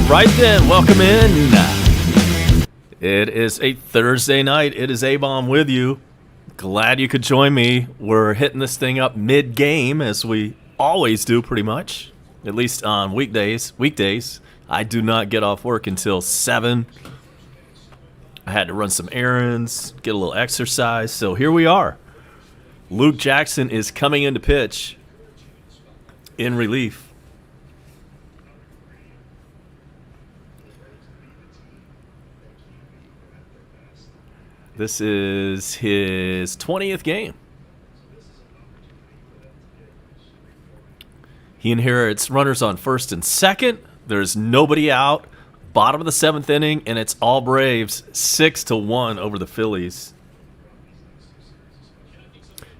Right then, welcome in. It is a Thursday night. It is A-Bomb with you. Glad you could join me. We're hitting this thing up mid-game, as we always do pretty much, at least on weekdays. I do not get off work until 7. I had to run some errands, get a little exercise, so here we are. Luke Jackson is coming in to pitch in relief. This is his 20th game. He inherits runners on first and second. There's nobody out. Bottom of the 7th inning, and it's all Braves, 6-1 over the Phillies.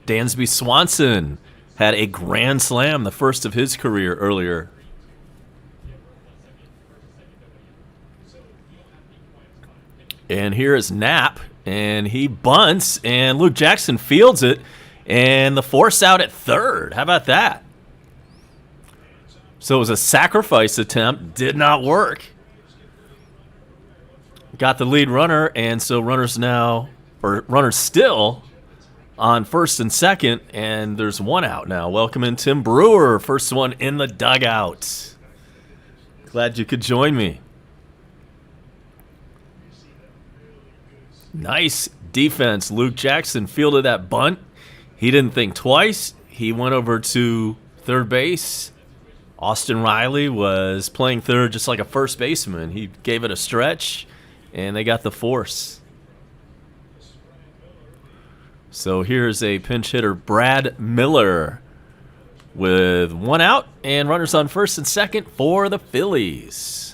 Dansby Swanson had a grand slam, the first of his career earlier. And here is Knapp, and he bunts, and Luke Jackson fields it, and the force out at third. How about that? So it was a sacrifice attempt, did not work. Got the lead runner, and so runners still on first and second, and there's one out now. Welcome in Tim Brewer, first one in the dugout. Glad you could join me. Nice defense. Luke Jackson fielded that bunt. He didn't think twice. He went over to third base. Austin Riley was playing third just like a first baseman. He gave it a stretch, and they got the force. So here's a pinch hitter, Brad Miller, with one out and runners on first and second for the Phillies.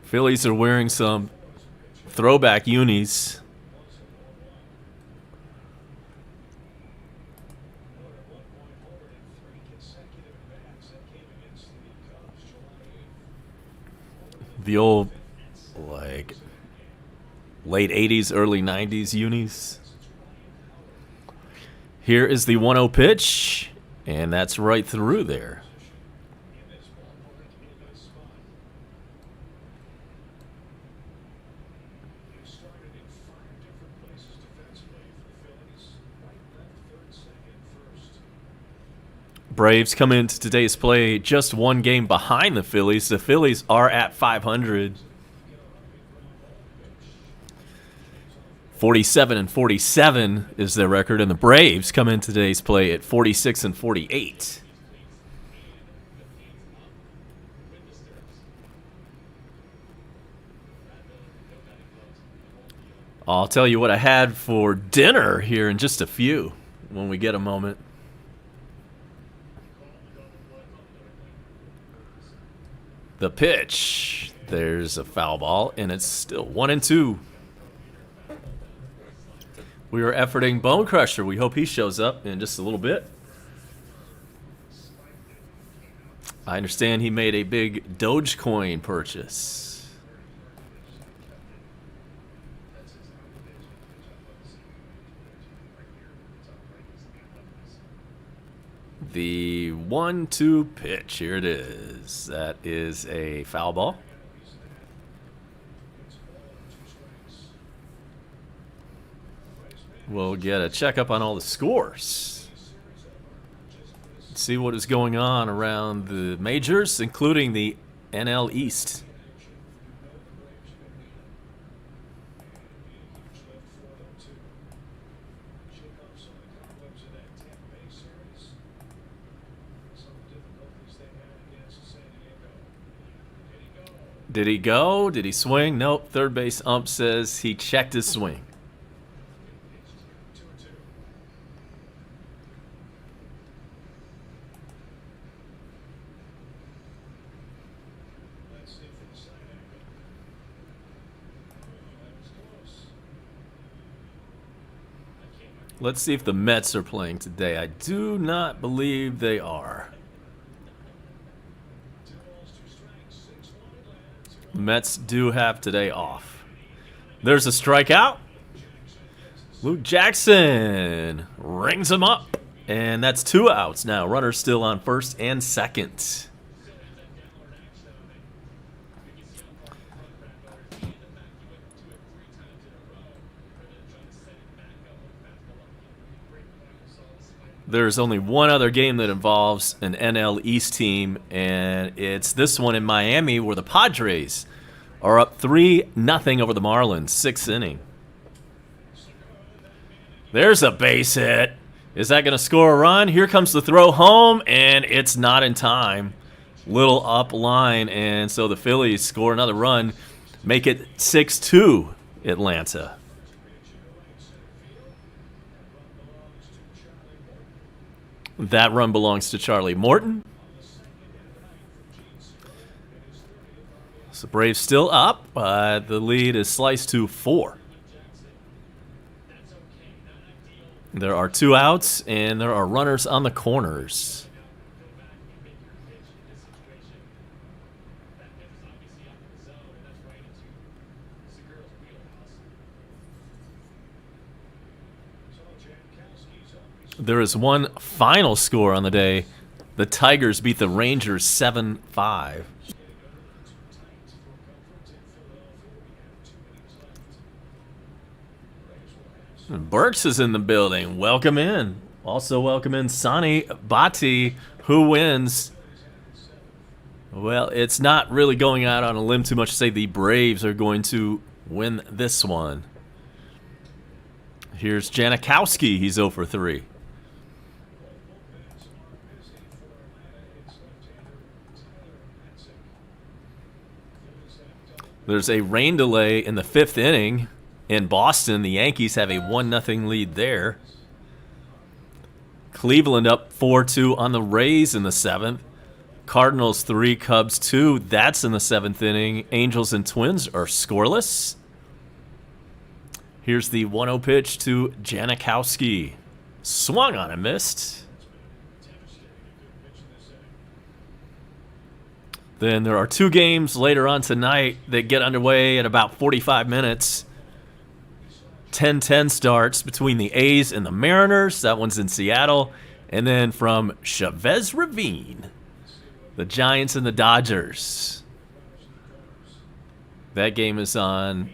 Phillies are wearing some throwback unis. The old, like, late 80s, early 90s unis. Here is the 1-0 pitch, and that's right through there. Braves come into today's play just one game behind the Phillies. The Phillies are at 500. 47-47 is their record, and the Braves come in today's play at 46-48. I'll tell you what I had for dinner here in just a few when we get a moment. The pitch. There's a foul ball, and it's still 1-2. We are efforting Bone Crusher. We hope he shows up in just a little bit. I understand he made a big Dogecoin purchase. The 1-2 pitch. Here it is. That is a foul ball. We'll get a checkup on all the scores. Let's see what is going on around the majors, including the NL East. Did he go? Did he swing? Nope. Third base ump says he checked his swing. Let's see if the Mets are playing today. I do not believe they are. Mets do have today off. There's a strikeout. Luke Jackson rings him up. And that's 2 outs now. Runners still on first and second. There's only one other game that involves an NL East team, and it's this one in Miami where the Padres are up 3-0 over the Marlins, 6th inning. There's a base hit. Is that going to score a run? Here comes the throw home, and it's not in time. Little up line, and so the Phillies score another run, make it 6-2 Atlanta. That run belongs to Charlie Morton. So Braves still up. The lead is sliced to 4. There are 2 outs, and there are runners on the corners. There is one final score on the day. The Tigers beat the Rangers 7-5. Burks is in the building. Welcome in. Also welcome in Sonny Bati, who wins. Well, it's not really going out on a limb too much to say the Braves are going to win this one. Here's Janikowski. He's 0 for 3. There's a rain delay in the 5th inning. In Boston, the Yankees have a 1-0 lead there. Cleveland up 4-2 on the Rays in the 7th. Cardinals 3, Cubs 2. That's in the 7th inning. Angels and Twins are scoreless. Here's the 1-0 pitch to Janikowski. Swung on and missed. Then there are 2 games later on tonight that get underway at about 45 minutes. 10-10 starts between the A's and the Mariners. That one's in Seattle. And then from Chavez Ravine, the Giants and the Dodgers. That game is on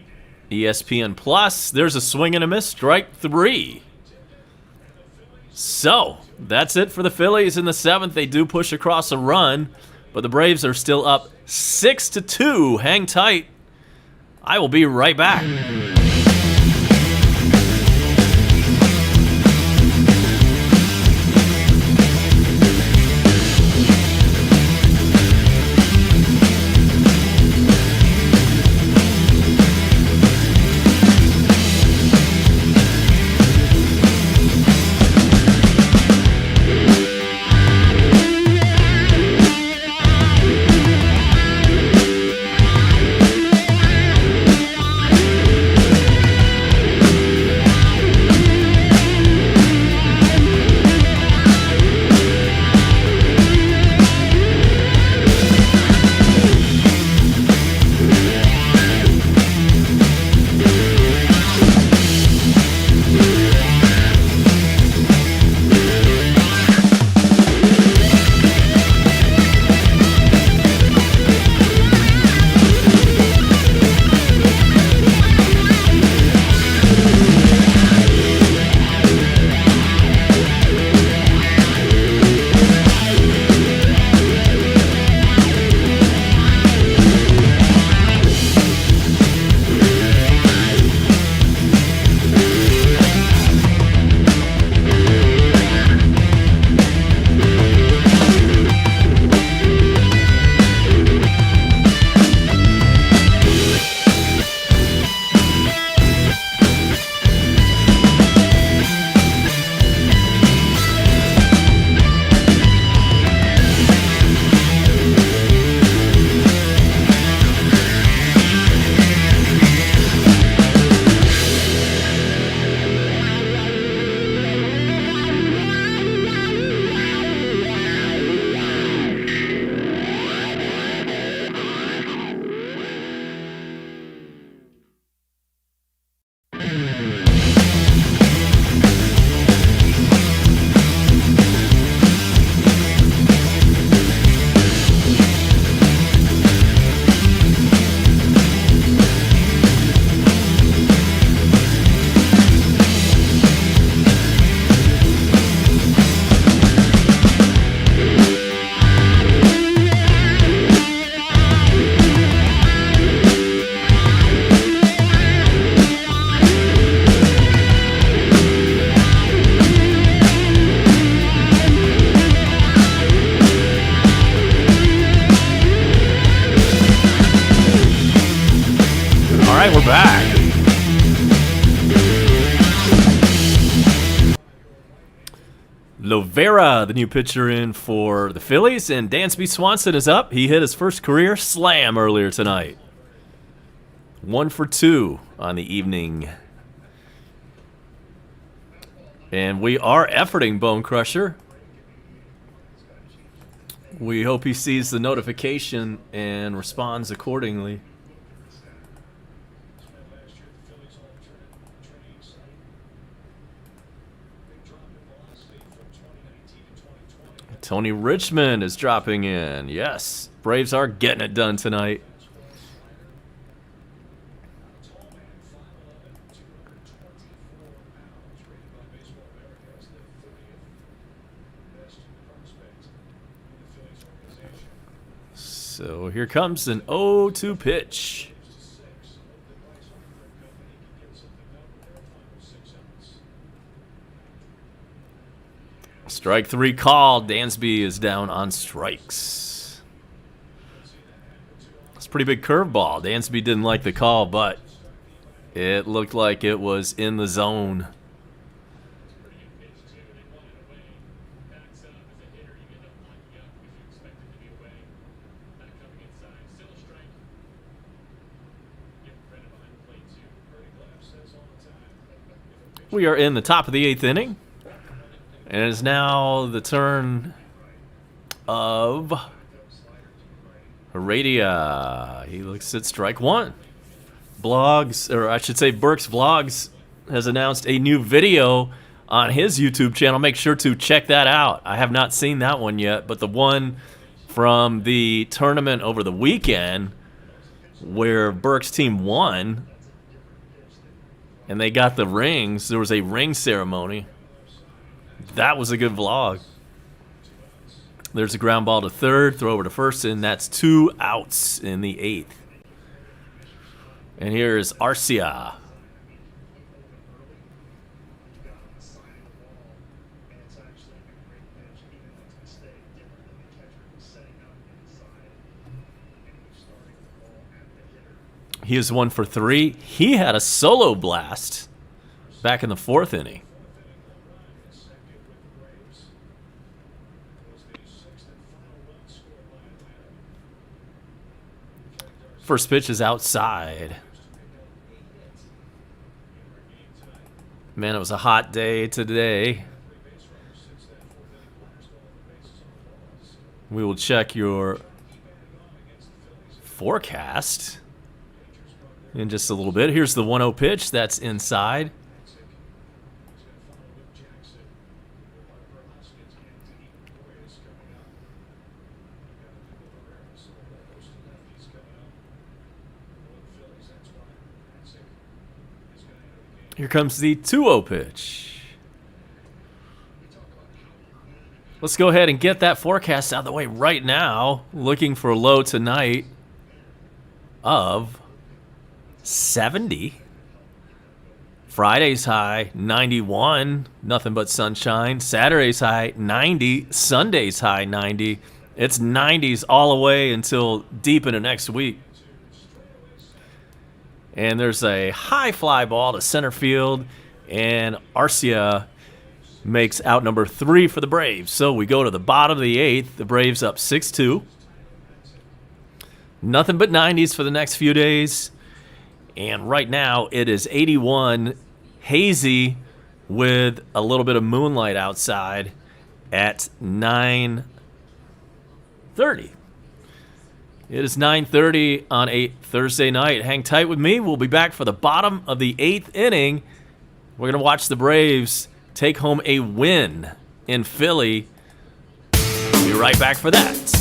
ESPN Plus. There's a swing and a miss, strike 3. So that's it for the Phillies in the 7th. They do push across a run, but the Braves are still up 6-2. Hang tight. I will be right back. back. Lovera, the new pitcher in for the Phillies, and Dansby Swanson is up. He hit his first career slam earlier tonight. 1 for 2 on the evening. And we are efforting Bone Crusher. We hope he sees the notification and responds accordingly. Tony Richmond is dropping in. Yes, Braves are getting it done tonight. So here comes an 0-2 pitch. Strike 3 called. Dansby is down on strikes. It's a pretty big curveball. Dansby didn't like the call, but it looked like it was in the zone. We are in the top of the 8th inning. And it is now the turn of Heredia. He looks at strike 1. Blogs, or I should say Burks Vlogs, has announced a new video on his YouTube channel. Make sure to check that out. I have not seen that one yet, but the one from the tournament over the weekend where Burks' team won and they got the rings, there was a ring ceremony. That was a good vlog. There's a ground ball to third, throw over to first, and that's 2 outs in the 8th. And here's Arcia. He is 1 for 3. He had a solo blast back in the 4th inning. First pitch is outside. Man, it was a hot day today. We will check your forecast in just a little bit. Here's the 1-0 pitch. That's inside. Here comes the 2-0 pitch. Let's go ahead and get that forecast out of the way right now. Looking for a low tonight of 70. Friday's high, 91. Nothing but sunshine. Saturday's high, 90. Sunday's high, 90. It's 90s all the way until deep into next week. And there's a high fly ball to center field, and Arcia makes out number 3 for the Braves. So we go to the bottom of the 8th. The Braves up 6-2. Nothing but 90s for the next few days. And right now it is 81, hazy with a little bit of moonlight outside at 9:30. It is 9:30 on a Thursday night. Hang tight with me. We'll be back for the bottom of the 8th inning. We're going to watch the Braves take home a win in Philly. We'll be right back for that.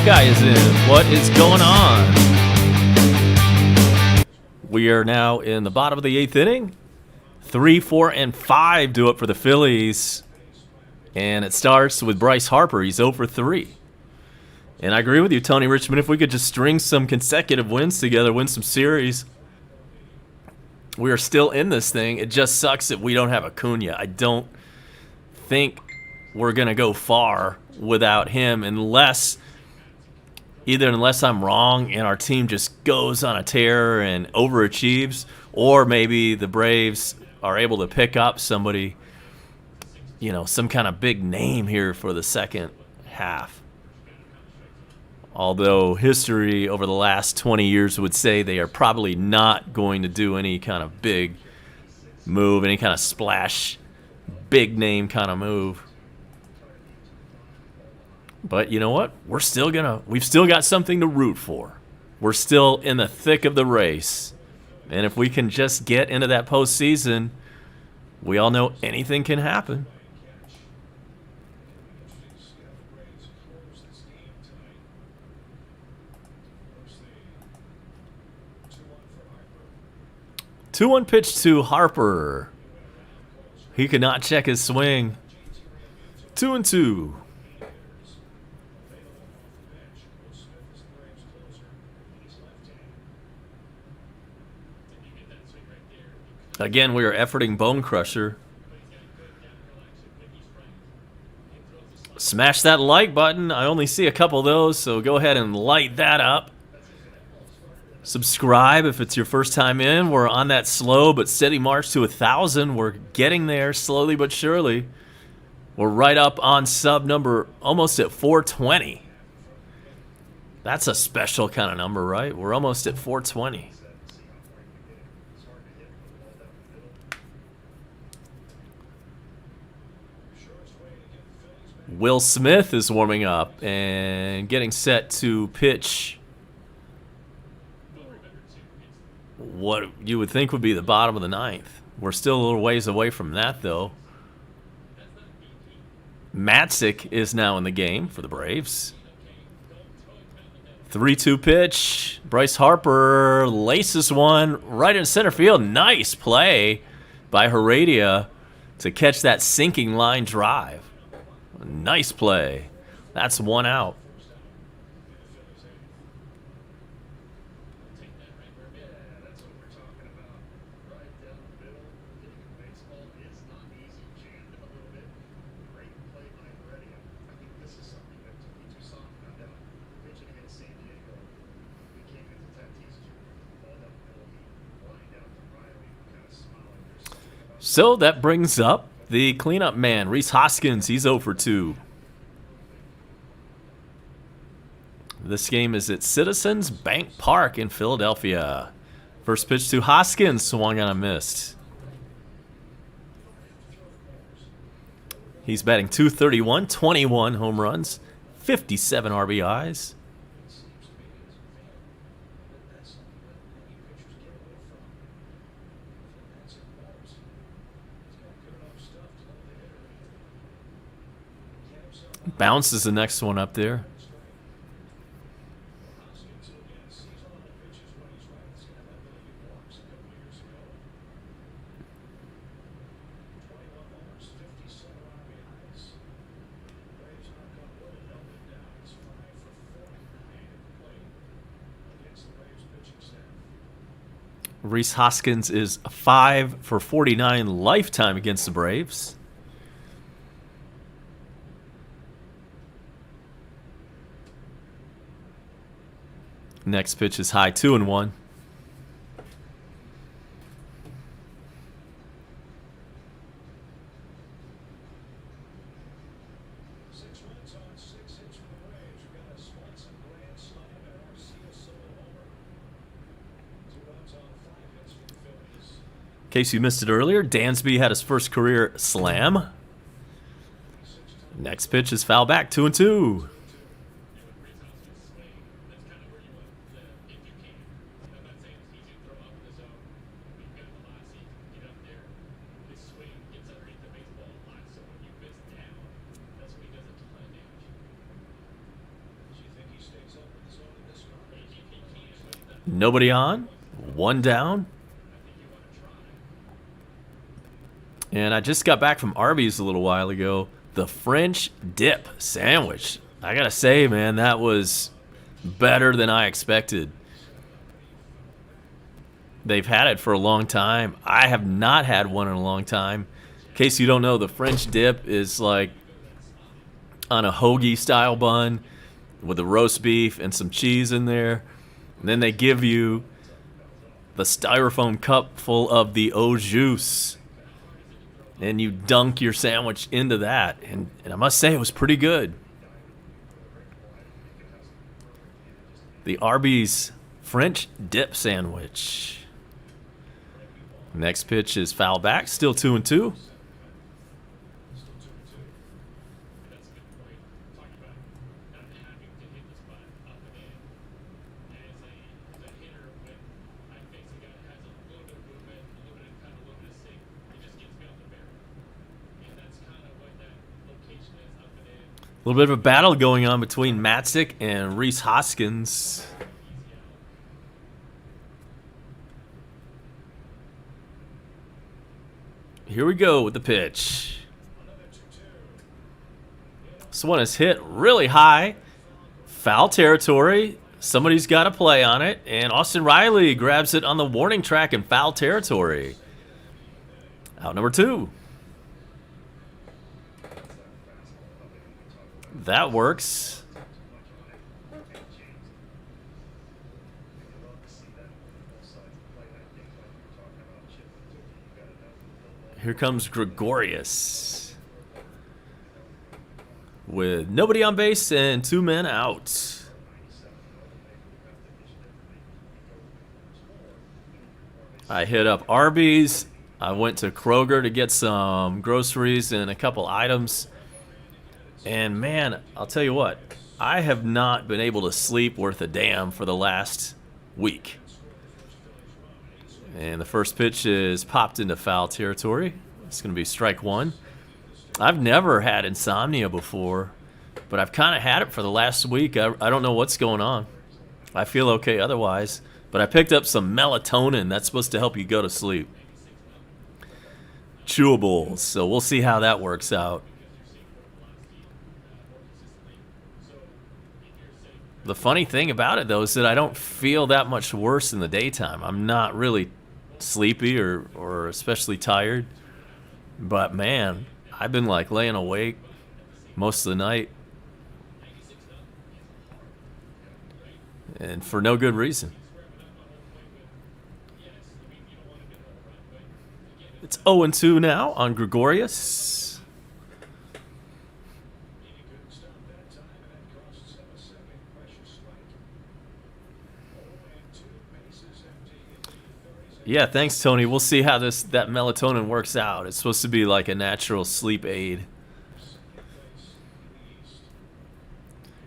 Hawkeye is in. What is going on? We are now in the bottom of the 8th inning. 3, 4, and 5 do it for the Phillies. And it starts with Bryce Harper. He's 0 for 3. And I agree with you, Tony Richmond. If we could just string some consecutive wins together, win some series, we are still in this thing. It just sucks that we don't have Acuna. I don't think we're going to go far without him unless I'm wrong and our team just goes on a tear and overachieves, or maybe the Braves are able to pick up somebody, some kind of big name here for the second half. Although history over the last 20 years would say they are probably not going to do any kind of big move, any kind of splash, big name kind of move. But you know what? We've still got something to root for. We're still in the thick of the race. And if we can just get into that postseason, we all know anything can happen. Two-one pitch to Harper. He could not check his swing. 2-2. Again, we are efforting Bone Crusher. Smash that like button. I only see a couple of those, so go ahead and light that up. Subscribe if it's your first time in. We're on that slow but steady march to 1,000. We're getting there slowly but surely. We're right up on sub number, almost at 420. That's a special kind of number, right? We're almost at 420. Will Smith is warming up and getting set to pitch what you would think would be the bottom of the 9th. We're still a little ways away from that, though. Matzik is now in the game for the Braves. 3-2 pitch. Bryce Harper laces one right in center field. Nice play by Heredia to catch that sinking line drive. Nice play. That's one out. So that brings up the cleanup man, Rhys Hoskins. He's 0 for 2. This game is at Citizens Bank Park in Philadelphia. First pitch to Hoskins, swung on a missed. He's batting .231, 21 home runs, 57 RBIs. Bounce is the next one up there. Rhys Hoskins is 5 for 49 lifetime against the Braves. Next pitch is high, 2-1. In case you missed it earlier, Dansby had his first career slam. Next pitch is foul back, 2-2. Nobody on. One down. And I just got back from Arby's a little while ago. The French dip sandwich. I gotta say, man, that was better than I expected. They've had it for a long time. I have not had one in a long time. In case you don't know, the French dip is like on a hoagie style bun with the roast beef and some cheese in there. And then they give you the styrofoam cup full of the au jus. And you dunk your sandwich into that. And I must say, it was pretty good. The Arby's French dip sandwich. Next pitch is foul back. Still 2-2. A little bit of a battle going on between Matzik and Reese Hoskins. Here we go with the pitch. This one is hit really high. Foul territory. Somebody's got to play on it. And Austin Riley grabs it on the warning track in foul territory. Out number 2. That works. Here comes Gregorius with nobody on base and 2 men out. I hit up Arby's. I went to Kroger to get some groceries and a couple items. And man, I'll tell you what, I have not been able to sleep worth a damn for the last week. And the first pitch is popped into foul territory. It's going to be strike 1. I've never had insomnia before, but I've kind of had it for the last week. I don't know what's going on. I feel okay otherwise, but I picked up some melatonin. That's supposed to help you go to sleep. Chewables, so we'll see how that works out. The funny thing about it, though, is that I don't feel that much worse in the daytime. I'm not really sleepy or especially tired. But, man, I've been, like, laying awake most of the night. And for no good reason. It's 0-2 now on Gregorius. Yeah, thanks, Tony. We'll see how that melatonin works out. It's supposed to be like a natural sleep aid.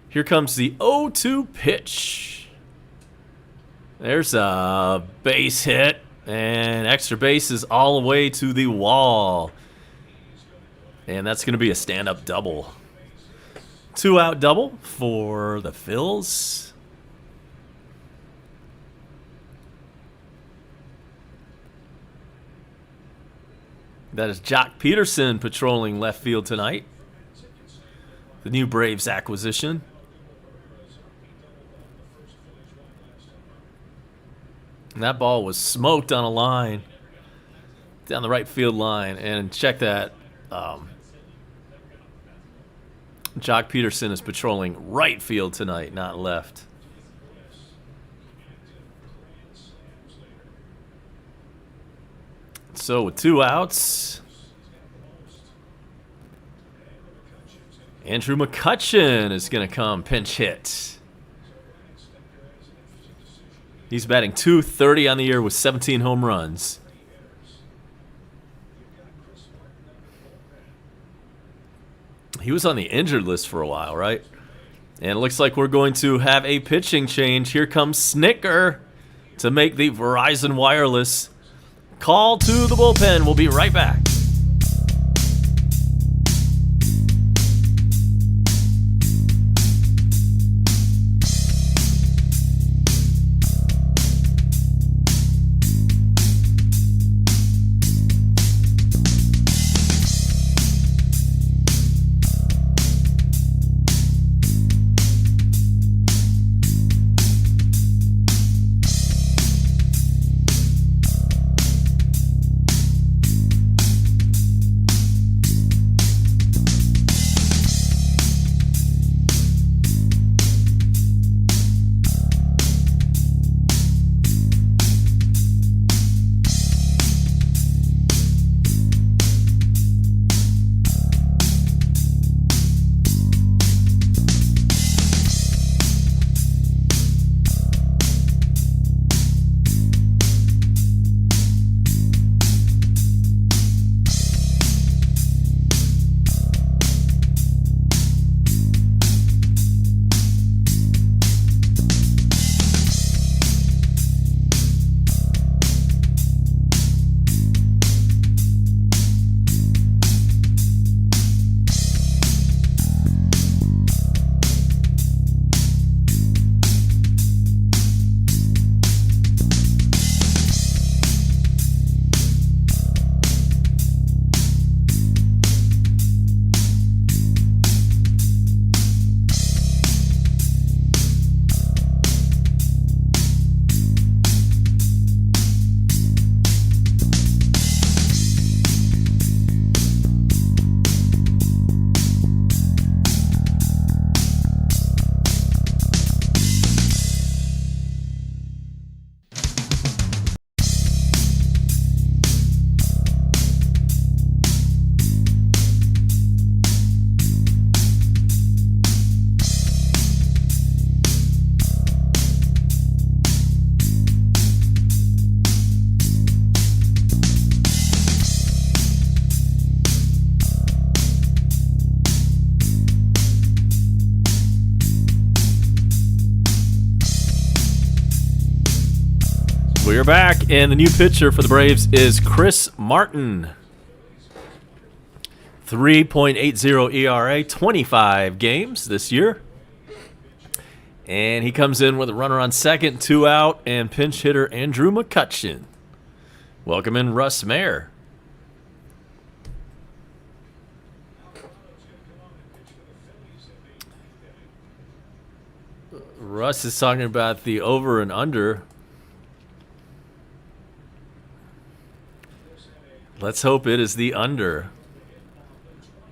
Here comes the 0-2 pitch. There's a base hit, and extra bases all the way to the wall. And that's going to be a stand-up double. 2-out double for the Phillies. That is Jock Peterson patrolling left field tonight. The new Braves acquisition. And that ball was smoked on a line. Down the right field line. And check that. Jock Peterson is patrolling right field tonight, not left. So with 2 outs, Andrew McCutchen is going to come pinch hit. He's batting .230 on the year with 17 home runs. He was on the injured list for a while, right? And it looks like we're going to have a pitching change. Here comes Snicker to make the Verizon Wireless call to the bullpen. We'll be right back. We're back, and the new pitcher for the Braves is Chris Martin. 3.80 ERA, 25 games this year. And he comes in with a runner on second, 2 out, and pinch hitter Andrew McCutchen. Welcome in Russ Mayer. Russ is talking about the over and under. Let's hope it is the under.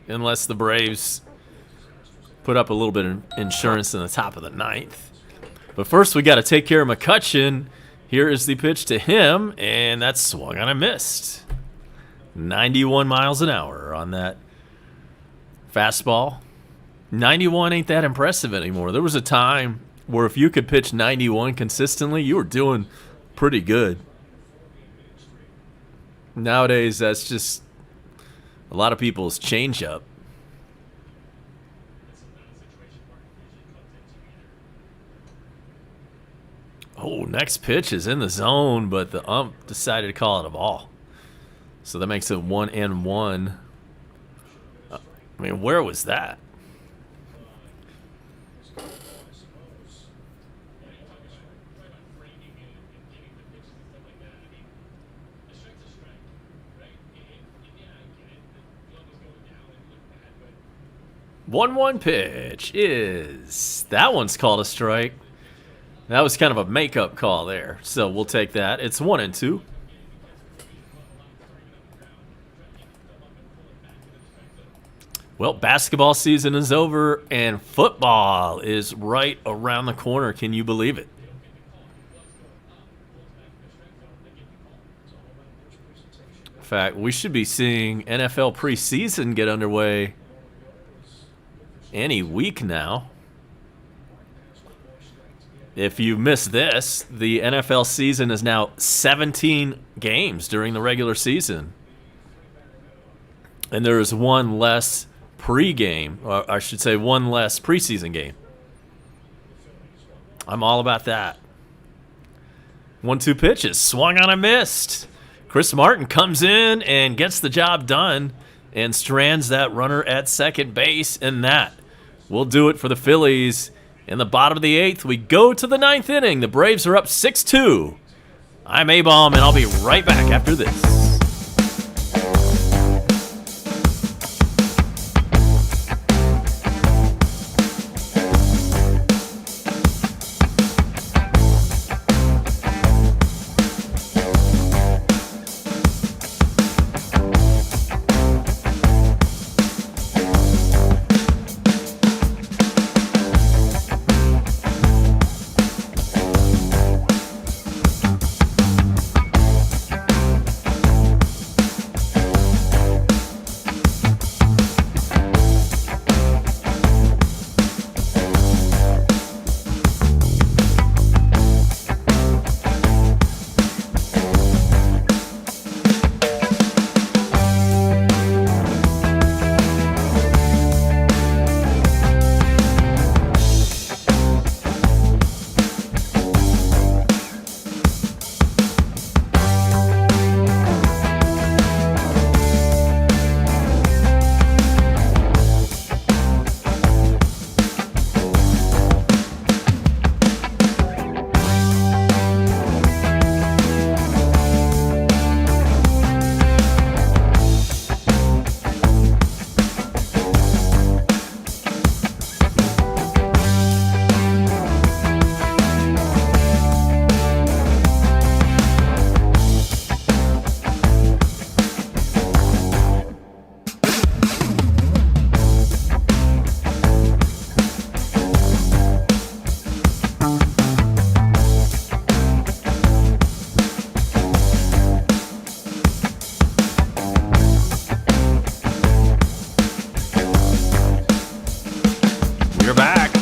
Unless the Braves put up a little bit of insurance in the top of the ninth. But first, we got to take care of McCutchen. Here is the pitch to him, and that's swung on and missed. 91 miles an hour on that fastball. 91 ain't that impressive anymore. There was a time where if you could pitch 91 consistently, you were doing pretty good. Nowadays, that's just a lot of people's changeup. Oh, next pitch is in the zone, but the ump decided to call it a ball. So that makes it 1-1. I mean, where was that? One pitch is, that one's called a strike. That was kind of a makeup call there, so we'll take that. It's 1-2. Well, basketball season is over, and football is right around the corner. Can you believe it? In fact, we should be seeing NFL preseason get underway any week now. If you missed this, the NFL season is now 17 games during the regular season. And there is one less pregame, or I should say one less preseason game. I'm all about that. 1-2 pitches, swung on and missed. Chris Martin comes in and gets the job done and strands that runner at second base, and that will do it for the Phillies. In the bottom of the 8th, we go to the 9th inning. The Braves are up 6-2. I'm A-Bomb, and I'll be right back after this.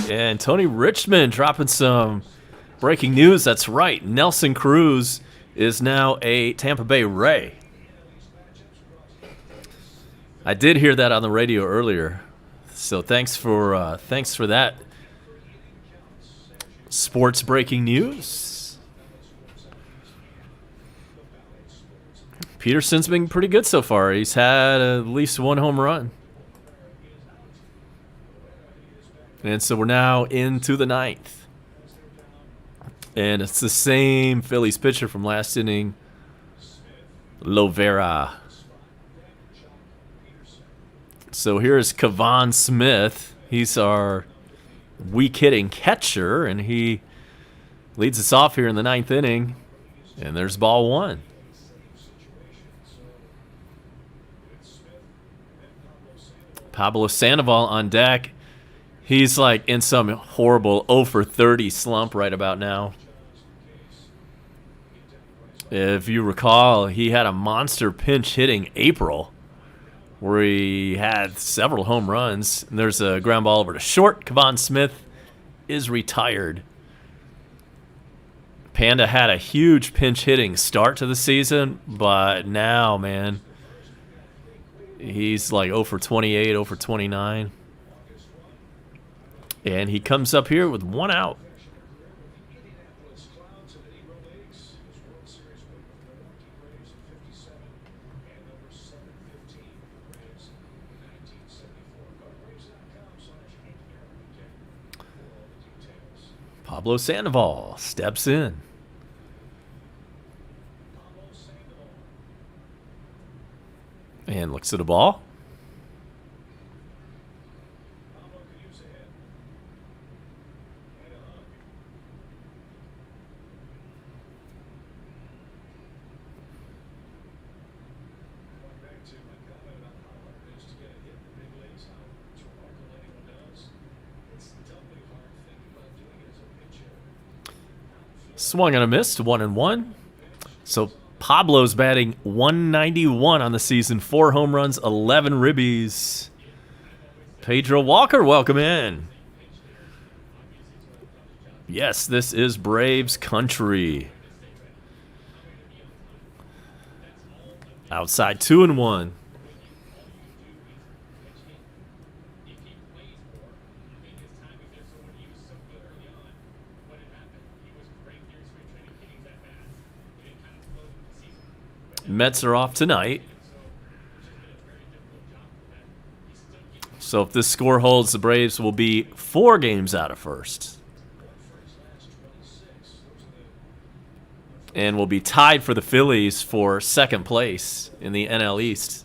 And Tony Richmond dropping some breaking news. That's right. Nelson Cruz is now a Tampa Bay Ray. I did hear that on the radio earlier. So thanks for that sports breaking news. Peterson's been pretty good so far. He's had at least one home run. And so we're now into the ninth. And it's the same Phillies pitcher from last inning, Lovera. So here's Kevon Smith. He's our weak-hitting catcher, and he leads us off here in the ninth inning. And there's ball one. Pablo Sandoval on deck. He's like in some horrible 0 for 30 slump right about now. If you recall, he had a monster pinch hitting April where he had several home runs. And there's a ground ball over to short. Kevon Smith is retired. Panda had a huge pinch hitting start to the season, but now, man, he's like 0 for 28, 0 for 29. And he comes up here with one out. Pablo Sandoval steps in. And looks at the ball. Swung and a missed, 1-1. So Pablo's batting .191 on the season, 4 home runs, 11 ribbies. Pedro Walker, welcome in. Yes, this is Braves country. Outside 2-1. Mets are off tonight. So if this score holds, the Braves will be 4 games out of first. And will be tied for the Phillies for second place in the NL East.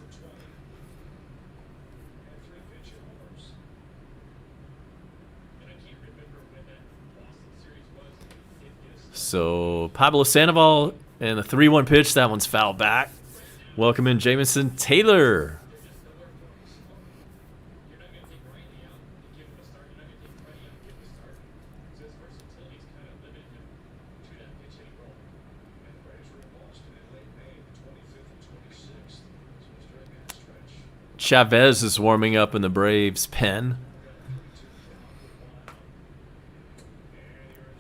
So Pablo Sandoval and the 3-1 pitch, that one's fouled back. Welcome in Jamison Taylor. Chavez is warming up in the Braves' pen.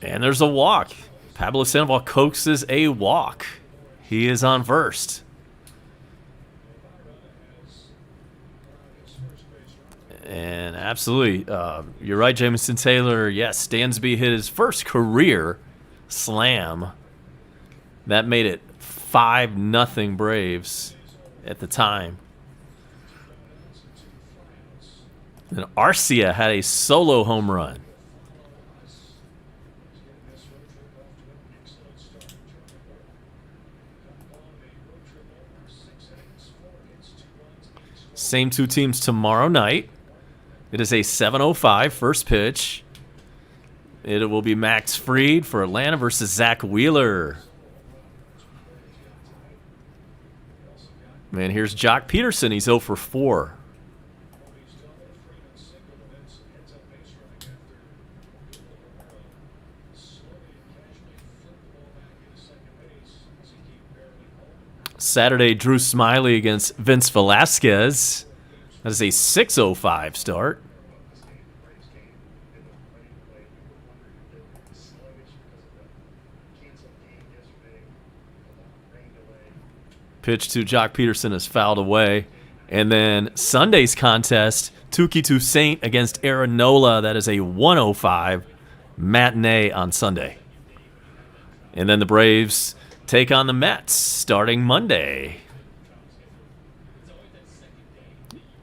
And there's a walk. Pablo Sandoval coaxes a walk. He is on first. And absolutely, you're right, Jamison Taylor. Yes, Dansby hit his first career slam. That made it 5-0 Braves at the time. And Arcia had a solo home run. Same 2 teams tomorrow night. It is a 7:05 first pitch. It will be Max Fried for Atlanta versus Zach Wheeler. Man, here's Jock Peterson. He's 0 for 4. Saturday, Drew Smiley against Vince Velasquez. That is a 6:05 start. Pitch to Jock Peterson is fouled away. And then Sunday's contest, Tuki Toussaint against Aaron Nola. That is a 1:05 matinee on Sunday. And then the Braves take on the Mets starting Monday.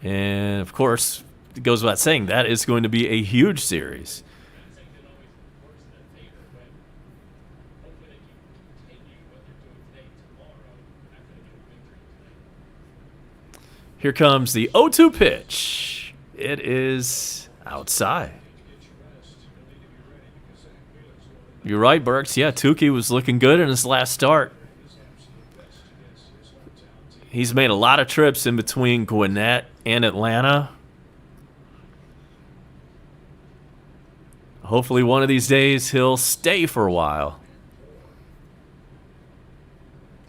And, of course, it goes without saying, that is going to be a huge series. Here comes the 0-2 pitch. It is outside. You're right, Burks. Yeah, Tukey was looking good in his last start. He's made a lot of trips in between Gwinnett and Atlanta. Hopefully one of these days he'll stay for a while.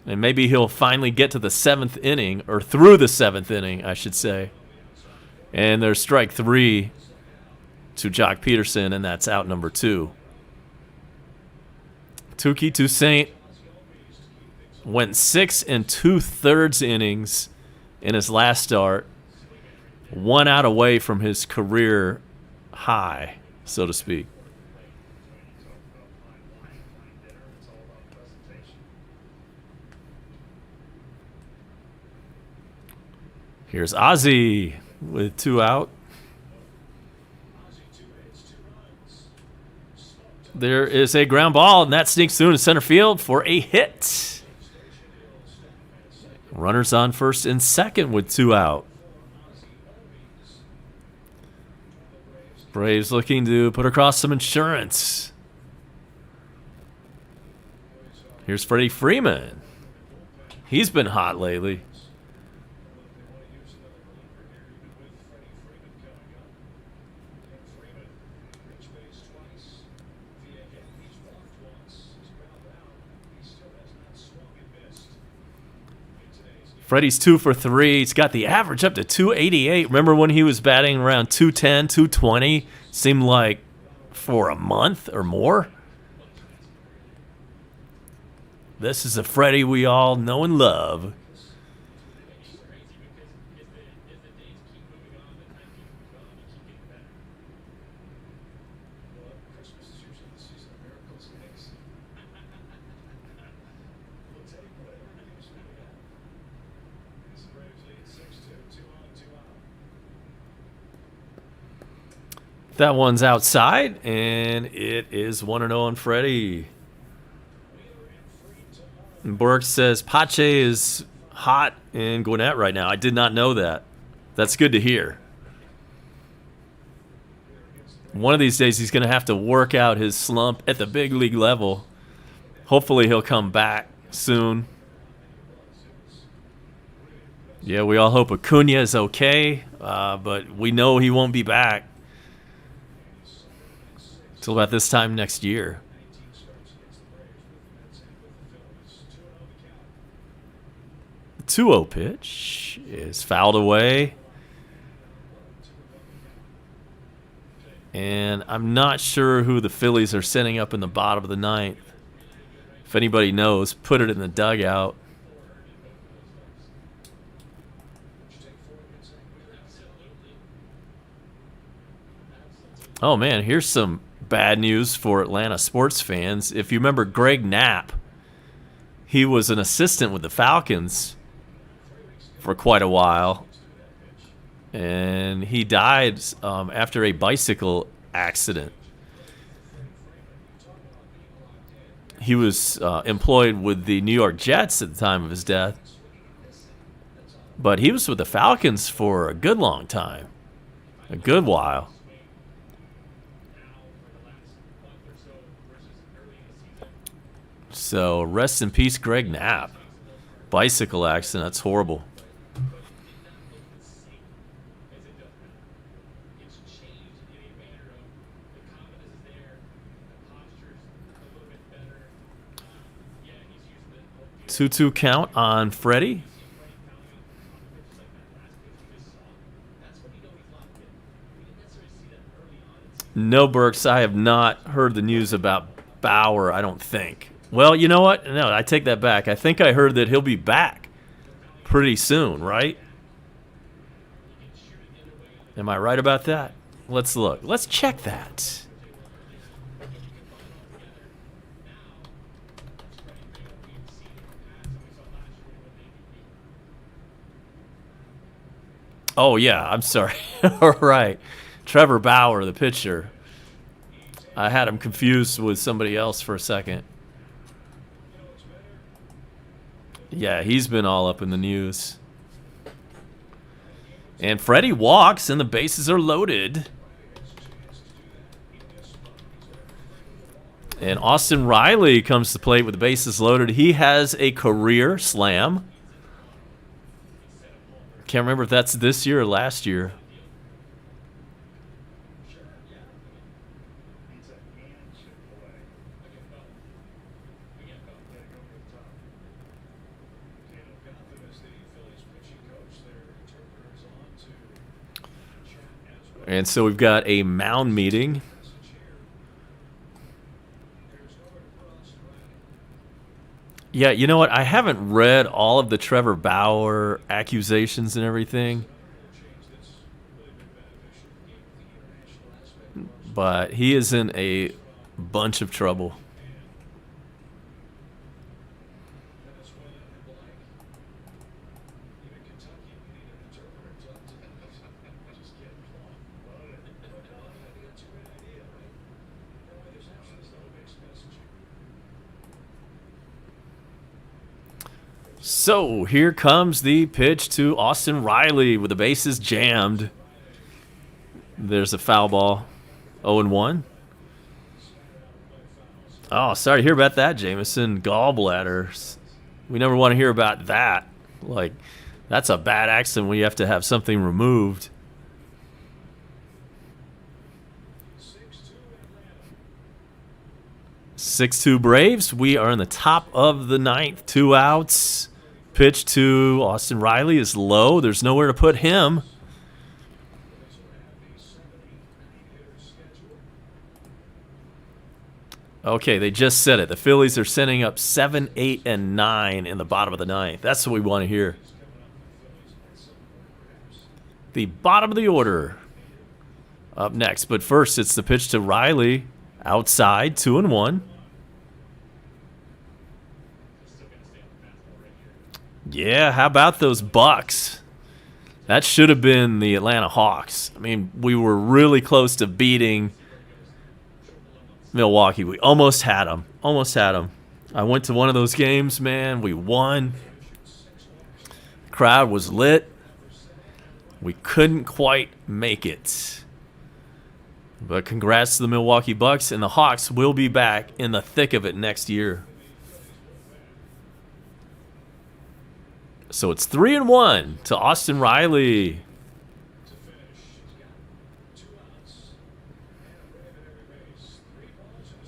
And maybe he'll finally get to the 7th inning, or through the 7th inning, I should say. And there's strike 3 to Jock Peterson, and that's out number 2. Tukey Toussaint went 6 2/3 innings in his last start. 1 out away from his career high, so to speak. Here's Ozzie with 2 out. There is a ground ball, and that sneaks through into center field for a hit. Runners on first and second with 2 out. Braves looking to put across some insurance. Here's Freddie Freeman. He's been hot lately. Freddie's 2 for 3. He's got the average up to 288. Remember when he was batting around 210, 220? Seemed like for a month or more. This is a Freddie we all know and love. That one's outside, and it is 1-0 on Freddie. And Bork says Pache is hot in Gwinnett right now. I did not know that. That's good to hear. One of these days he's going to have to work out his slump at the big league level. Hopefully he'll come back soon. Yeah, we all hope Acuna is okay, but we know he won't be back till about this time next year. The 2-0 pitch is fouled away. And I'm not sure who the Phillies are sending up in the bottom of the 9th. If anybody knows, put it in the dugout. Oh, man, here's some bad news for Atlanta sports fans. If you remember Greg Knapp, he was an assistant with the Falcons for quite a while. And he died after a bicycle accident. He was employed with the New York Jets at the time of his death. But he was with the Falcons for a good long time. A good while. So, rest in peace, Greg Knapp. Bicycle accident, that's horrible. Two-two count on Freddie. No, Burks, I have not heard the news about Bauer, I don't think. Well, you know what? No, I take that back. I think I heard that he'll be back pretty soon, right? Am I right about that? Let's look. Let's check that. Oh, yeah, I'm sorry. All right. Trevor Bauer, the pitcher. I had him confused with somebody else for a second. Yeah, he's been all up in the news. And Freddie walks, and the bases are loaded. And Austin Riley comes to the plate with the bases loaded. He has a career slam. Can't remember if that's this year or last year. And so we've got a mound meeting. Yeah, you know what? I haven't read all of the Trevor Bauer accusations and everything. But he is in a bunch of trouble. So here comes the pitch to Austin Riley with the bases jammed. There's a foul ball. 0-1. Oh, sorry to hear about that, Jameson. Gallbladders. We never want to hear about that. Like, that's a bad accident when you have to have something removed. 6-2 Braves. We are in the top of the ninth. 2 outs. Pitch to Austin Riley is low. There's nowhere to put him. Okay, they just said it. The Phillies are sending up 7, 8, and 9 in the bottom of the ninth. That's what we want to hear. The bottom of the order up next. But first, it's the pitch to Riley. Outside, 2-1. Yeah, how about those Bucks? That should have been the Atlanta Hawks. I mean, we were really close to beating Milwaukee. We almost had them. Almost had them. I went to one of those games, man. We won. The crowd was lit. We couldn't quite make it. But congrats to the Milwaukee Bucks, and the Hawks will be back in the thick of it next year. So it's 3-1 to Austin Riley.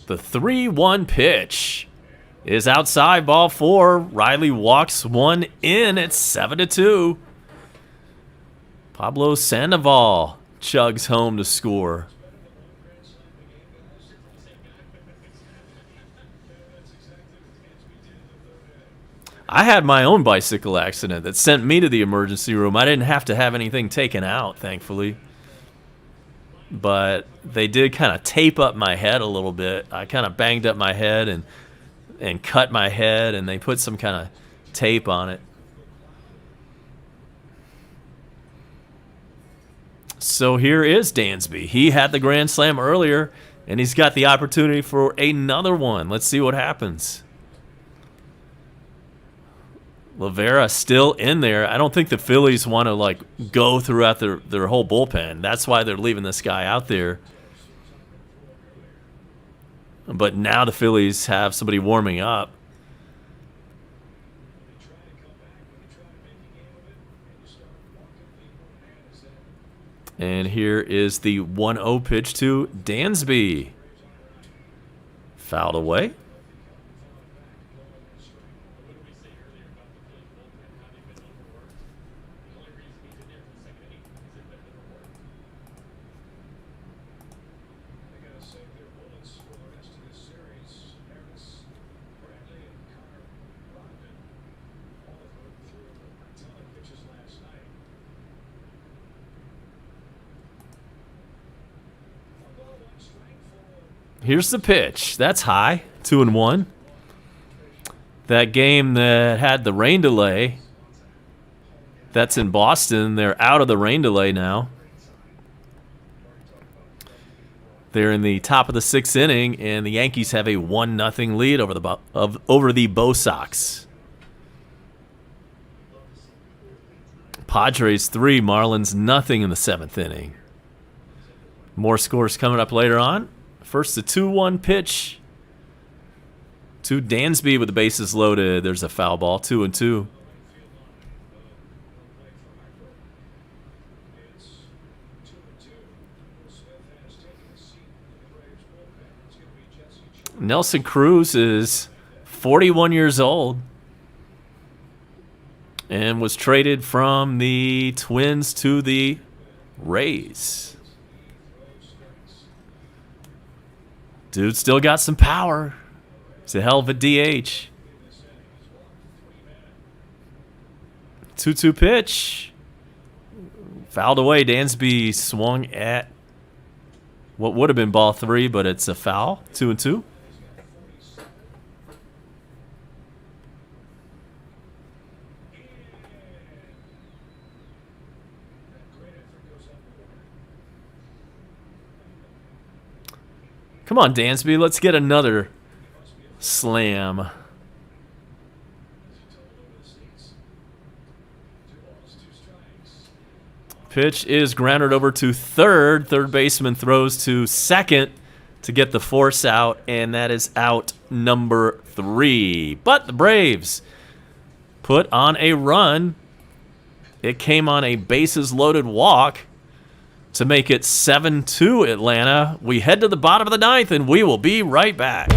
The 3-1 pitch is outside, ball 4. Riley walks one in at 7-2. Pablo Sandoval chugs home to score. I had my own bicycle accident that sent me to the emergency room. I didn't have to have anything taken out, thankfully. But they did kind of tape up my head a little bit. I kind of banged up my head and cut my head, and they put some kind of tape on it. So here is Dansby. He had the grand slam earlier, and he's got the opportunity for another one. Let's see what happens. Lavera still in there. I don't think the Phillies want to go throughout their whole bullpen. That's why they're leaving this guy out there. But now the Phillies have somebody warming up. And here is the 1-0 pitch to Dansby. Fouled away. Here's the pitch. That's high. 2-1. That game that had the rain delay, That's in Boston. They're out of the rain delay now. They're in the top of the 6th inning, and the Yankees have a 1-0 lead over the Bo Sox. Padres 3, Marlins nothing in the 7th inning. More scores coming up later on. First, the 2-1 pitch to Dansby with the bases loaded. There's a foul ball, 2-2. Nelson Cruz is 41 years old and was traded from the Twins to the Rays. Dude still got some power. He's a hell of a DH. 2-2 pitch. Fouled away. Dansby swung at what would have been ball 3, but it's a foul. 2-2. Come on, Dansby. Let's get another slam. Pitch is grounded over to third. Third baseman throws to second to get the force out, and that is out number 3. But the Braves put on a run. It came on a bases-loaded walk to make it 7-2 Atlanta. We head to the bottom of the 9th, and we will be right back.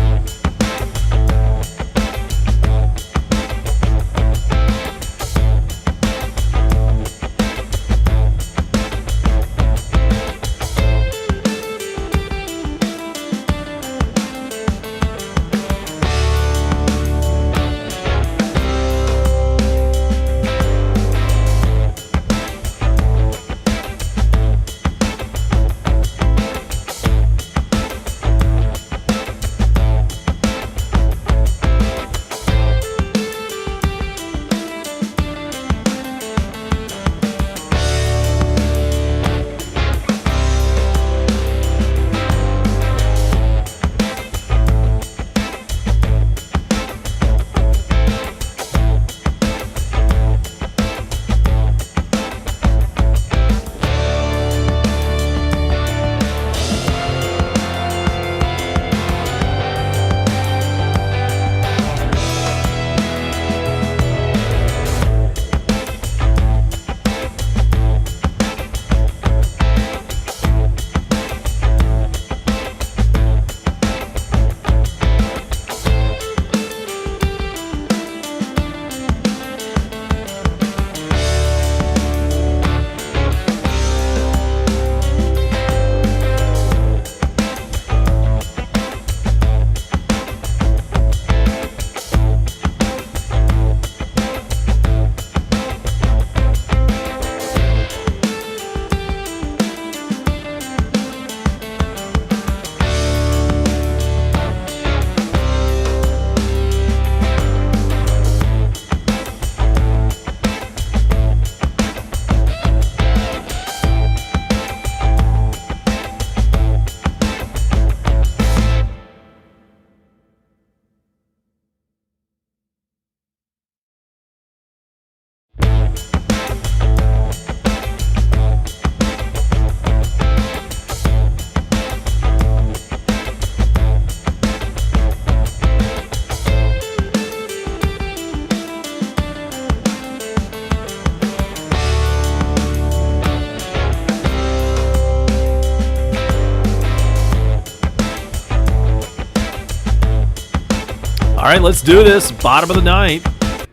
All right, let's do this. Bottom of the 9th.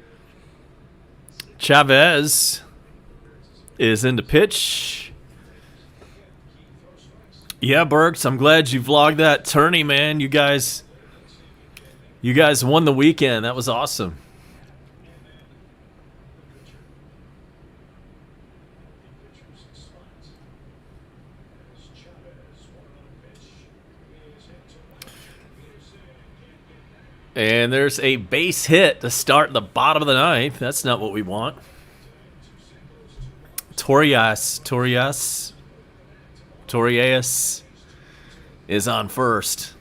Chavez is in to pitch. Yeah, Burks, I'm glad you vlogged that tourney, man. You guys won the weekend. That was awesome. And there's a base hit to start the bottom of the 9th. That's not what we want. Torias is on first.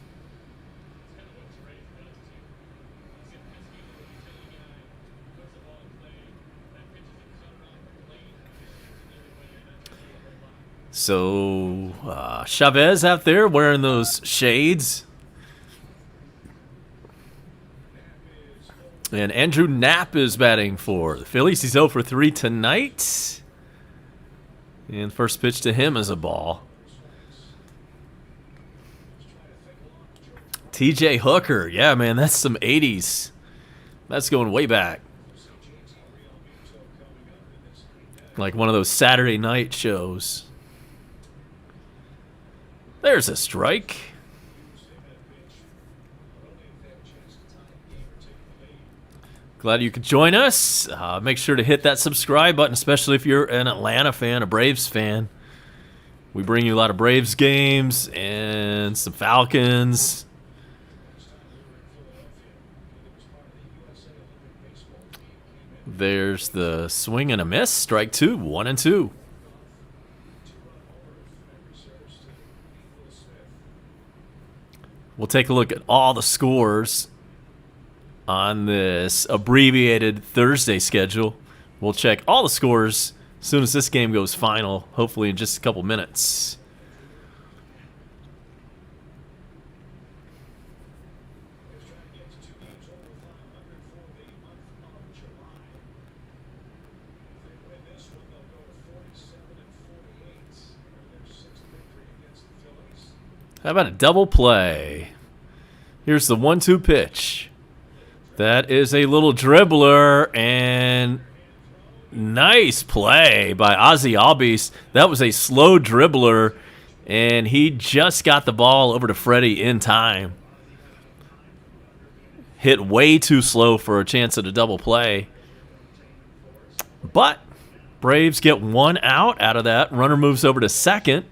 So Chavez out there wearing those shades. And Andrew Knapp is batting for the Phillies. He's 0 for 3 tonight. And first pitch to him is a ball. TJ Hooker. Yeah, man, that's some 80s. That's going way back. Like one of those Saturday night shows. There's a strike. Glad you could join us. Make sure to hit that subscribe button, especially if you're an Atlanta fan, a Braves fan. We bring you a lot of Braves games and some Falcons. There's the swing and a miss. Strike two, 1-2. We'll take a look at all the scores on this abbreviated Thursday schedule. We'll check all the scores as soon as this game goes final, hopefully in just a couple minutes. How about a double play? Here's the 1-2 pitch. That is a little dribbler, and nice play by Ozzy Albies. That was a slow dribbler, and he just got the ball over to Freddie in time. Hit way too slow for a chance at a double play. But Braves get one out of that. Runner moves over to second.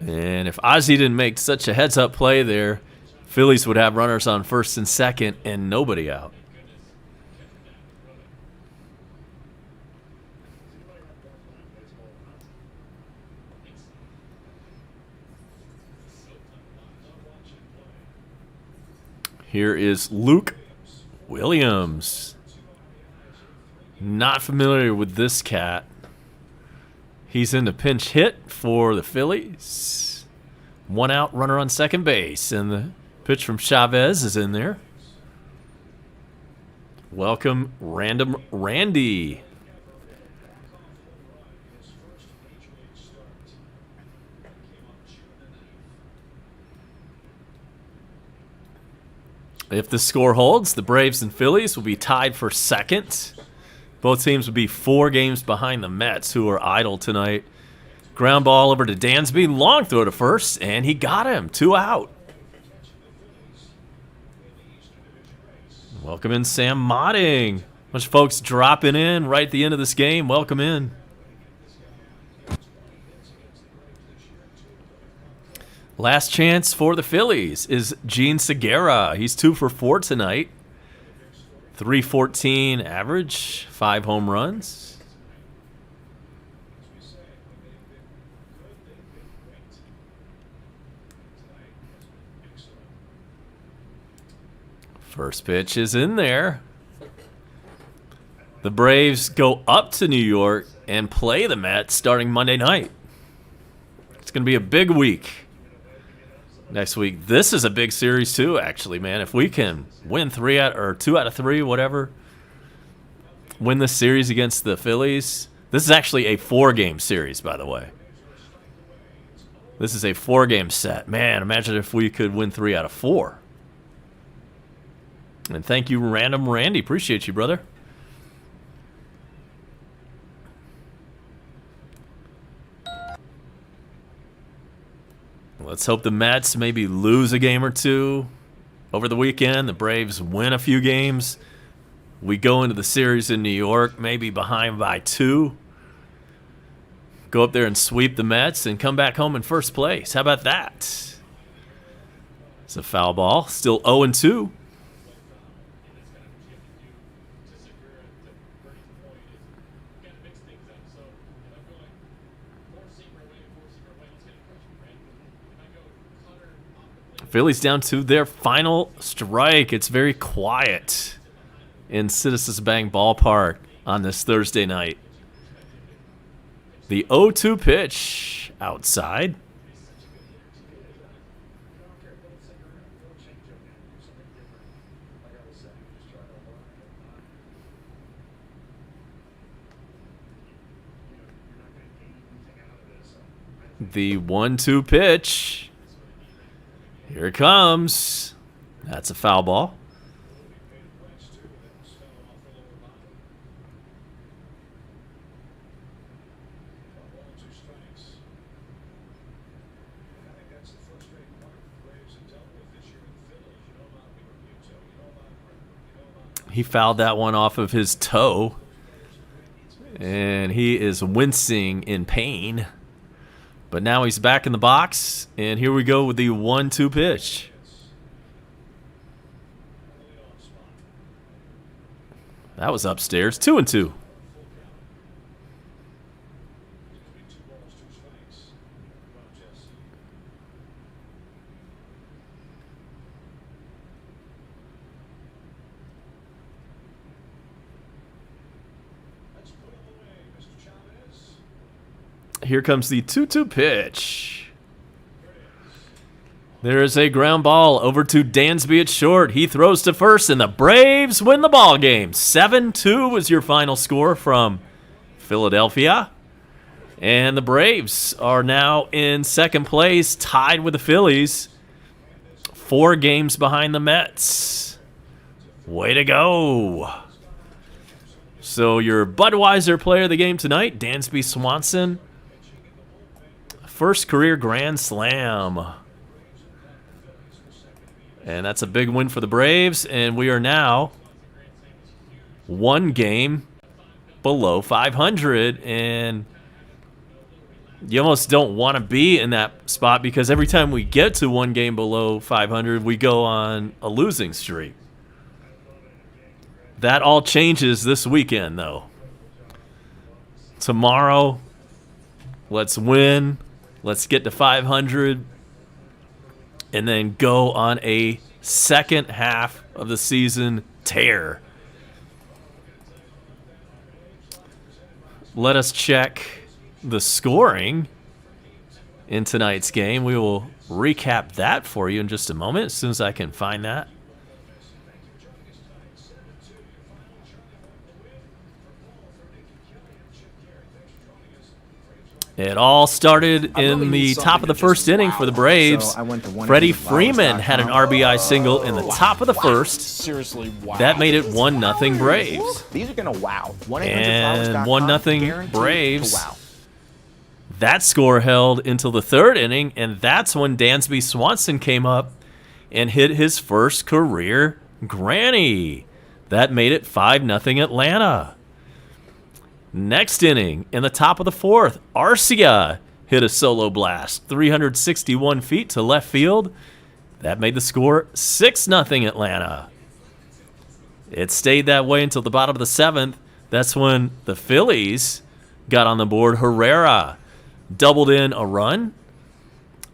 And if Ozzy didn't make such a heads-up play there, Phillies would have runners on first and second and nobody out. Here is Luke Williams. Not familiar with this cat. He's in the pinch hit for the Phillies. One out, runner on second base. And the pitch from Chavez is in there. Welcome, Random Randy. If the score holds, the Braves and Phillies will be tied for second. Both teams would be 4 games behind the Mets, who are idle tonight. Ground ball over to Dansby. Long throw to first, and he got him. 2 out. Welcome in Sam Modding. Bunch of folks dropping in right at the end of this game. Welcome in. Last chance for the Phillies is Gene Segura. He's 2 for 4 tonight. 314 average, 5 home runs. First pitch is in there. The Braves go up to New York and play the Mets starting Monday night. It's going to be a big week next week. This is a big series too, actually, man. If we can win 2 out of 3, whatever, win this series against the Phillies. This is actually a 4-game series, by the way. This is a 4-game set. Man, imagine if we could win 3 out of 4. And thank you, Random Randy. Appreciate you, brother. Let's hope the Mets maybe lose a game or 2 over the weekend. The Braves win a few games. We go into the series in New York, maybe behind by 2. Go up there and sweep the Mets and come back home in first place. How about that? It's a foul ball. Still 0-2. Phillies down to their final strike. It's very quiet in Citizens Bank Ballpark on this Thursday night. The 0-2 pitch outside. The 1-2 pitch. Here it comes. That's a foul ball. He fouled that one off of his toe, and he is wincing in pain. But now he's back in the box, and here we go with the 1-2 pitch. That was upstairs. 2-2. Here comes the 2-2 pitch. There is a ground ball over to Dansby at short. He throws to first, and the Braves win the ball game. 7-2 was your final score from Philadelphia. And the Braves are now in second place, tied with the Phillies. 4 games behind the Mets. Way to go. So your Budweiser player of the game tonight, Dansby Swanson. First career grand slam. And that's a big win for the Braves. And we are now 1 game below 500. And you almost don't want to be in that spot because every time we get to 1 game below 500, we go on a losing streak. That all changes this weekend, though. Tomorrow, let's win. Let's get to 500 and then go on a second half of the season tear. Let us check the scoring in tonight's game. We will recap that for you in just a moment as soon as I can find that. It all started in the top of the first inning for the Braves. Freddie Freeman had an RBI single in the top of the first. Seriously, wow. That made it 1-0 Braves. These are going to wow. And 1-0 Braves. That score held until the third inning, and that's when Dansby Swanson came up and hit his first career granny. That made it 5-0 Atlanta. Next inning, in the top of the fourth, Arcia hit a solo blast, 361 feet to left field. That made the score 6-0 Atlanta. It stayed that way until the bottom of the seventh. That's when the Phillies got on the board. Herrera doubled in a run.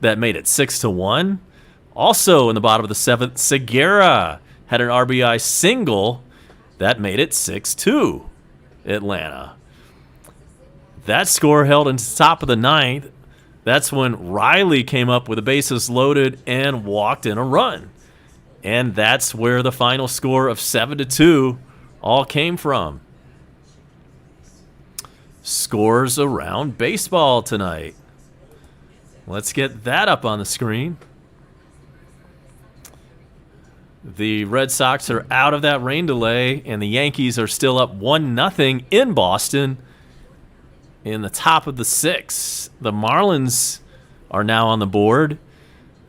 That made it 6-1. Also in the bottom of the seventh, Segura had an RBI single. That made it 6-2 Atlanta. That score held into the top of the ninth. That's when Riley came up with the bases loaded and walked in a run. And that's where the final score of 7-2 all came from. Scores around baseball tonight. Let's get that up on the screen. The Red Sox are out of that rain delay, and the Yankees are still up 1-0 in Boston. In the top of the sixth, the Marlins are now on the board.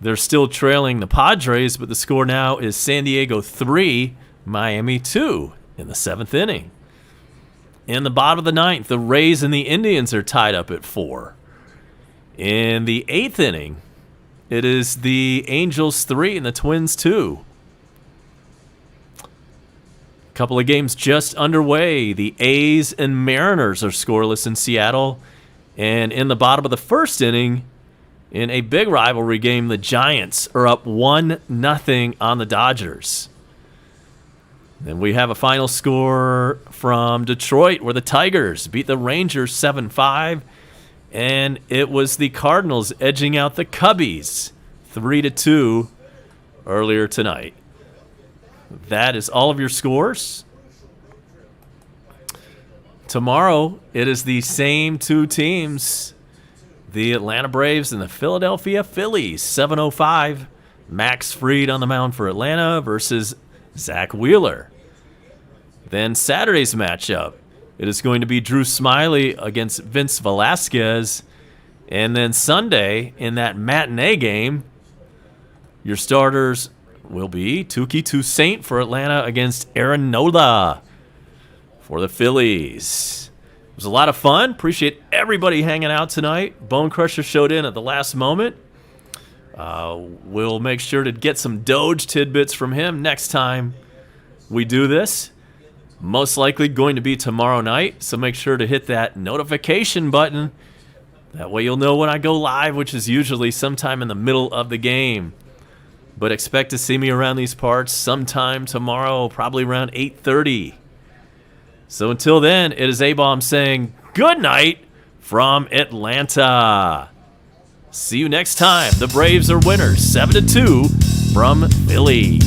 They're still trailing the Padres, but the score now is San Diego 3, Miami 2 in the seventh inning. In the bottom of the ninth, the Rays and the Indians are tied up at 4. In the eighth inning, it is the Angels 3 and the Twins 2. Couple of games just underway. The A's and Mariners are scoreless in Seattle. And in the bottom of the first inning, In a big rivalry game, the Giants are up 1-0 on the Dodgers. Then we have a final score from Detroit where the Tigers beat the Rangers 7-5. And it was the Cardinals edging out the Cubbies 3-2 earlier tonight. That is all of your scores. Tomorrow, it is the same two teams, the Atlanta Braves and the Philadelphia Phillies. 7:05. Max Fried on the mound for Atlanta versus Zach Wheeler. Then Saturday's matchup, it is going to be Drew Smyly against Vince Velasquez. And then Sunday, in that matinee game, your starters will be Touki Toussaint for Atlanta against Aaron Nola for the Phillies. It was a lot of fun. Appreciate everybody hanging out tonight. Bone Crusher showed in at the last moment. We'll make sure to get some Doge tidbits from him next time we do this. Most likely going to be tomorrow night, so make sure to hit that notification button. That way you'll know when I go live, which is usually sometime in the middle of the game. But expect to see me around these parts sometime tomorrow, probably around 8:30. So until then, it is A-Bomb saying good night from Atlanta. See you next time. The Braves are winners, 7-2 from Philly.